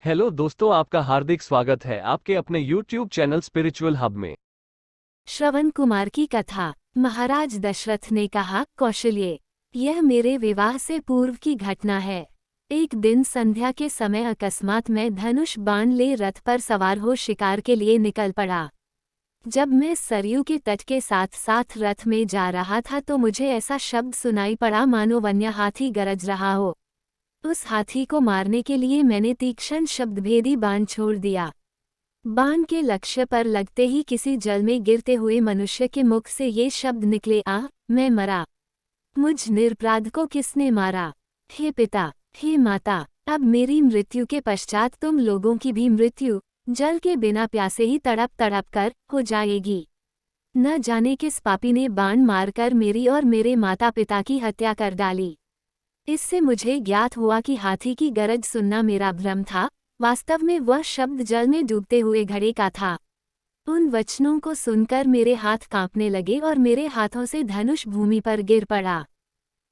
Hello दोस्तों, आपका हार्दिक स्वागत है आपके अपने YouTube चैनल स्पिरिचुअल हब में। श्रवण कुमार की कथा। महाराज दशरथ ने कहा, कौशल्य, यह मेरे विवाह से पूर्व की घटना है। एक दिन संध्या के समय अकस्मात मैं धनुष बाण ले रथ पर सवार हो शिकार के लिए निकल पड़ा। जब मैं सरयू के तट के साथ साथ रथ में जा रहा था तो मुझे ऐसा शब्द सुनाई पड़ा मानो वन्य हाथी गरज रहा हो। उस हाथी को मारने के लिए मैंने तीक्ष्ण शब्दभेदी बाण छोड़ दिया। बाण के लक्ष्य पर लगते ही किसी जल में गिरते हुए मनुष्य के मुख से ये शब्द निकले, आ, मैं मरा। मुझ निरपराध को किसने मारा? हे पिता, हे माता, अब मेरी मृत्यु के पश्चात तुम लोगों की भी मृत्यु जल के बिना प्यासे ही तड़प तड़प कर हो जाएगी। न जाने किस पापी ने बाण मारकर मेरी और मेरे माता पिता की हत्या कर डाली। इससे मुझे ज्ञात हुआ कि हाथी की गरज सुनना मेरा भ्रम था, वास्तव में वह शब्द जल में डूबते हुए घड़े का था। उन वचनों को सुनकर मेरे हाथ कांपने लगे और मेरे हाथों से धनुष भूमि पर गिर पड़ा।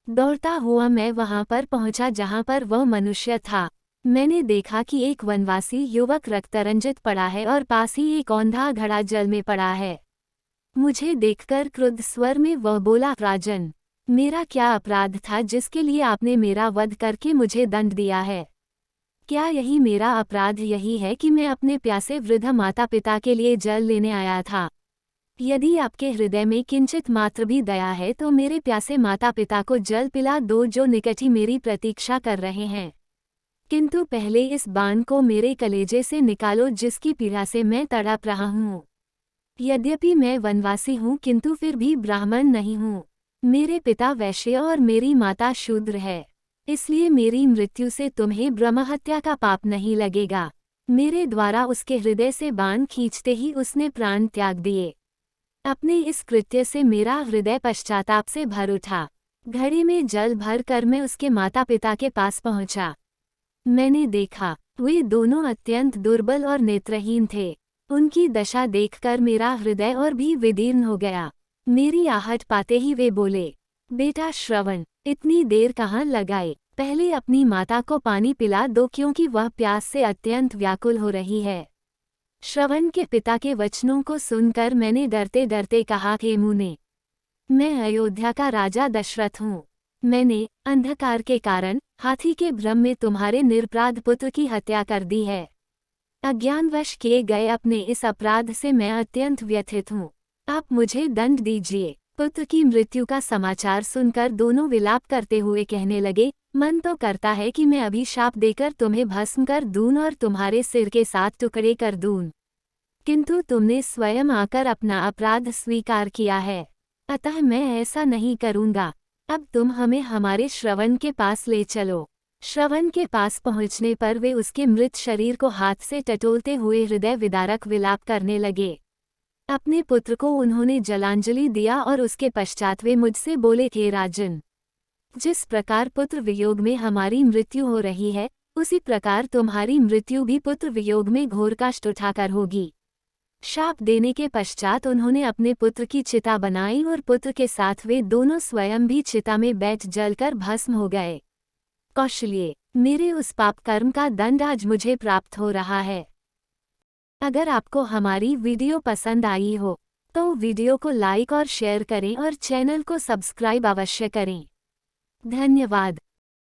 दौड़ता हुआ मैं वहां पर पहुंचा जहां पर वह मनुष्य था। मैंने देखा कि एक वनवासी युवक रक्तरंजित पड़ा है और पास ही एक औंधा घड़ा जल में पड़ा है। मुझे देखकर क्रुद्ध स्वर में वह बोला, राजन, मेरा क्या अपराध था जिसके लिए आपने मेरा वध करके मुझे दंड दिया है? क्या यही मेरा अपराध यही है कि मैं अपने प्यासे वृद्ध माता पिता के लिए जल लेने आया था? यदि आपके हृदय में किंचित मात्र भी दया है तो मेरे प्यासे माता पिता को जल पिला दो जो निकट ही मेरी प्रतीक्षा कर रहे हैं। किंतु पहले इस बाण को मेरे कलेजे से निकालो जिसकी पीड़ा से मैं तड़प रहा हूँ। यद्यपि मैं वनवासी हूँ किंतु फिर भी ब्राह्मण नहीं हूँ। मेरे पिता वैश्य और मेरी माता शूद्र है, इसलिए मेरी मृत्यु से तुम्हें ब्रह्महत्या का पाप नहीं लगेगा। मेरे द्वारा उसके हृदय से बाण खींचते ही उसने प्राण त्याग दिए। अपने इस कृत्य से मेरा हृदय पश्चाताप से भर उठा। घड़े में जल भर कर मैं उसके माता पिता के पास पहुंचा। मैंने देखा वे दोनों अत्यंत दुर्बल और नेत्रहीन थे। उनकी दशा देखकर मेरा हृदय और भी विदीर्ण हो गया। मेरी आहट पाते ही वे बोले, बेटा श्रवण, इतनी देर कहाँ लगाए? पहले अपनी माता को पानी पिला दो क्योंकि वह प्यास से अत्यंत व्याकुल हो रही है। श्रवण के पिता के वचनों को सुनकर मैंने डरते डरते कहा, हे मुने, मैं अयोध्या का राजा दशरथ हूँ। मैंने अंधकार के कारण हाथी के भ्रम में तुम्हारे निरपराध पुत्र की हत्या कर दी है। अज्ञानवश किए गए अपने इस अपराध से मैं अत्यंत व्यथित हूँ। आप मुझे दंड दीजिए। पुत्र की मृत्यु का समाचार सुनकर दोनों विलाप करते हुए कहने लगे, मन तो करता है कि मैं अभिशाप देकर तुम्हें भस्म कर दूं और तुम्हारे सिर के साथ टुकड़े कर दूं, किंतु तुमने स्वयं आकर अपना अपराध स्वीकार किया है, अतः मैं ऐसा नहीं करूंगा। अब तुम हमें हमारे श्रवण के पास ले चलो। श्रवण के पास पहुंचने पर वे उसके मृत शरीर को हाथ से टटोलते हुए हृदय विदारक विलाप करने लगे। अपने पुत्र को उन्होंने जलांजलि दिया और उसके पश्चात वे मुझसे बोले, थे राजन, जिस प्रकार पुत्र वियोग में हमारी मृत्यु हो रही है उसी प्रकार तुम्हारी मृत्यु भी पुत्र वियोग में घोर कष्ट उठाकर होगी। शाप देने के पश्चात उन्होंने अपने पुत्र की चिता बनाई और पुत्र के साथ वे दोनों स्वयं भी चिता में बैठ जलकर भस्म हो गए। कौशल्य, मेरे उस पाप कर्म का दंड आज मुझे प्राप्त हो रहा है। अगर आपको हमारी वीडियो पसंद आई हो तो वीडियो को लाइक और शेयर करें और चैनल को सब्सक्राइब अवश्य करें। धन्यवाद।